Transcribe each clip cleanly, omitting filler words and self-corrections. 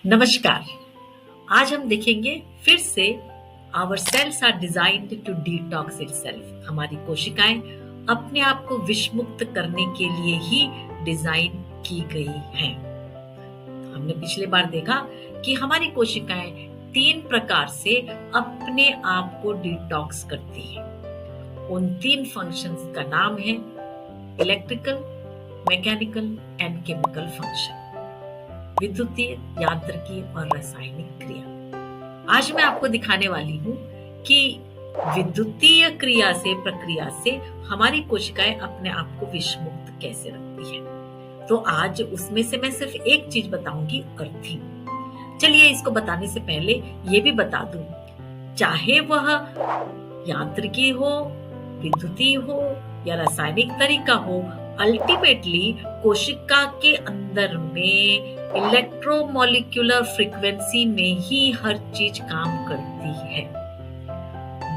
नमस्कार। आज हम देखेंगे फिर से our cells are designed to detox itself. हमारी कोशिकाएं अपने आप को विषमुक्त करने के लिए ही डिजाइन की गई हैं। हमने पिछले बार देखा कि हमारी कोशिकाएं 3 प्रकार से अपने आप को डिटॉक्स करती हैं। उन 3 फंक्शंस का नाम है electrical, mechanical and chemical function, विद्युतीय, यांत्रिकी और रासायनिक क्रिया। आज मैं आपको दिखाने वाली हूँ कि विद्युतीय क्रिया से प्रक्रिया से हमारी कोशिकाएं अपने आप को विषमुक्त कैसे रखती हैं। तो आज उसमें से मैं सिर्फ एक चीज बताऊंगी, अर्थिंग। चलिए इसको बताने से पहले ये भी बता दूं, चाहे वह यांत्रिकी हो, विद्युतीय हो या रासायनिक तरीका हो, अल्टीमेटली कोशिका के अंदर में इलेक्ट्रोमोलिक्यूलर फ्रीक्वेंसी में ही हर चीज काम करती है।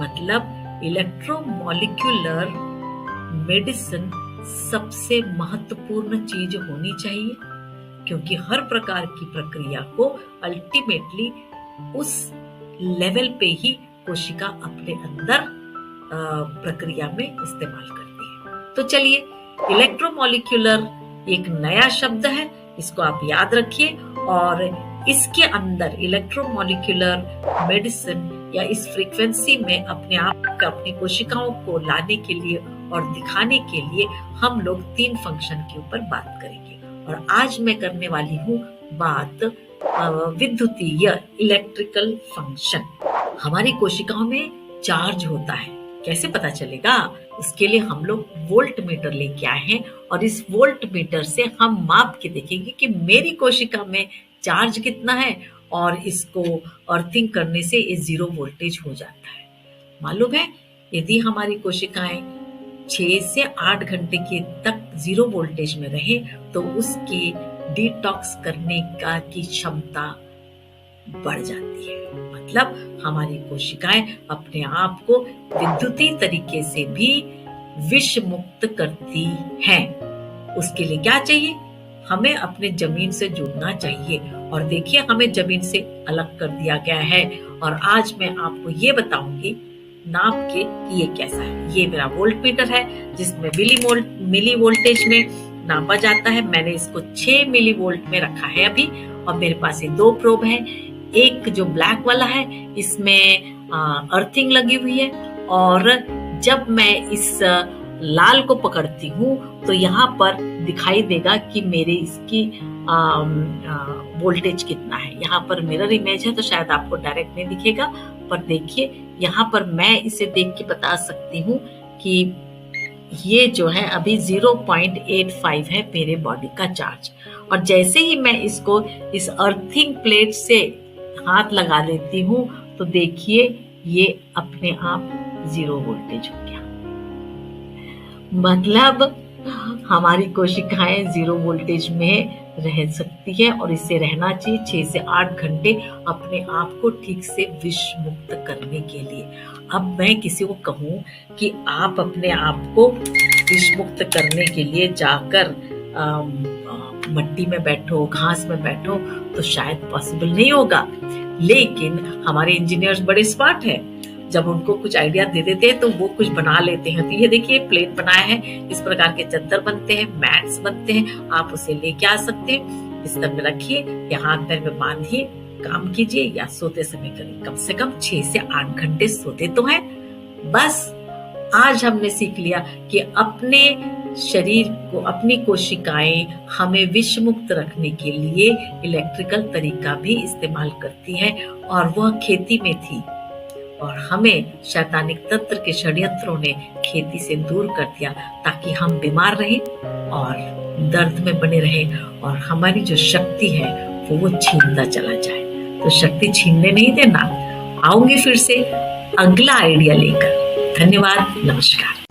मतलब इलेक्ट्रोमोलिक्यूलर मेडिसिन सबसे महत्वपूर्ण चीज होनी चाहिए, क्योंकि हर प्रकार की प्रक्रिया को अल्टीमेटली उस लेवल पे ही कोशिका अपने अंदर प्रक्रिया में इस्तेमाल करती है। तो चलिए, इलेक्ट्रोमोलिक्यूलर एक नया शब्द है, इसको आप याद रखिए। और इसके अंदर इलेक्ट्रोमोलिक्यूलर मेडिसिन या इस फ्रीक्वेंसी में अपने आप को, अपनी कोशिकाओं को लाने के लिए और दिखाने के लिए हम लोग 3 फंक्शन के ऊपर बात करेंगे। और आज मैं करने वाली हूँ बात विद्युतीय, इलेक्ट्रिकल फंक्शन। हमारी कोशिकाओं में चार्ज होता है, कैसे पता चलेगा? इसके लिए हम लोग वोल्ट मीटर लेके आए हैं और इस वोल्ट मीटर से हम माप के देखेंगे कि मेरी कोशिका में चार्ज कितना है, और इसको अर्थिंग करने से ये 0 वोल्टेज हो जाता है। मालूम है, यदि हमारी कोशिकाएं 6 से 8 घंटे के तक 0 वोल्टेज में रहे तो उसकी डिटॉक्स करने की क्षमता बढ़ जाती है। मतलब हमारी कोशिकाएं अपने आप को विद्युतीय तरीके से भी विष मुक्त करती हैं। उसके लिए क्या चाहिए? हमें अपने जमीन से जुड़ना चाहिए। और देखिए, हमें जमीन से अलग कर दिया गया है। और आज मैं आपको ये बताऊंगी नाप के कि ये कैसा है। ये मेरा वोल्ट मीटर है जिसमें मिली वोल्टेज में नापा जाता है। मैंने इसको 6 मिली वोल्ट में रखा है अभी। और मेरे पास ये 2 प्रोब है। एक जो ब्लैक वाला है, इसमें अर्थिंग लगी हुई है। और जब मैं इस लाल को पकड़ती हूँ तो यहाँ पर दिखाई देगा कि मेरे इसकी वोल्टेज कितना है। यहाँ पर मिरर इमेज है तो शायद आपको डायरेक्ट नहीं दिखेगा, पर देखिए यहाँ पर मैं इसे देख के बता सकती हूँ कि ये जो है अभी 0.85 है मेरे बॉडी का चार्ज। और जैसे ही मैं इसको इस अर्थिंग प्लेट से हाथ लगा देती हूँ तो देखिए ये अपने आप 0 वोल्टेज हो गया। मतलब हमारी कोशिकाएं 0 वोल्टेज में रह सकती है और इससे रहना चाहिए 6 से 8 घंटे अपने आप को ठीक से विष मुक्त करने के लिए। अब मैं किसी को कहूँ कि आप अपने आप को विष मुक्त करने के लिए जाकर मट्टी में बैठो, घास में बैठो, तो शायद पॉसिबल नहीं होगा। लेकिन हमारे इंजीनियर्स बड़े स्मार्ट हैं, जब उनको कुछ आइडिया दे देते हैं तो वो कुछ बना लेते हैं। तो ये देखिए, प्लेट बनाया है, इस प्रकार के चद्दर बनते हैं, मैट्स बनते हैं। आप उसे लेके आ सकते हैं, इस तरह में रखिए या हाथ पैर में बांधिए, काम कीजिए या सोते समय करिए। कम से कम 6 से 8 घंटे सोते तो हैं। बस आज हमने सीख लिया कि अपने शरीर को, अपनी कोशिकाएं हमें विष मुक्त रखने के लिए इलेक्ट्रिकल तरीका भी इस्तेमाल करती है। और वह खेती में थी और हमें शैतानिक तंत्र के षड्यंत्रों ने खेती से दूर कर दिया ताकि हम बीमार रहें और दर्द में बने रहें और हमारी जो शक्ति है वो छीनता चला जाए। तो शक्ति छीनने नहीं देना। आऊंगी फिर से अगला आइडिया लेकर। धन्यवाद, नमस्कार।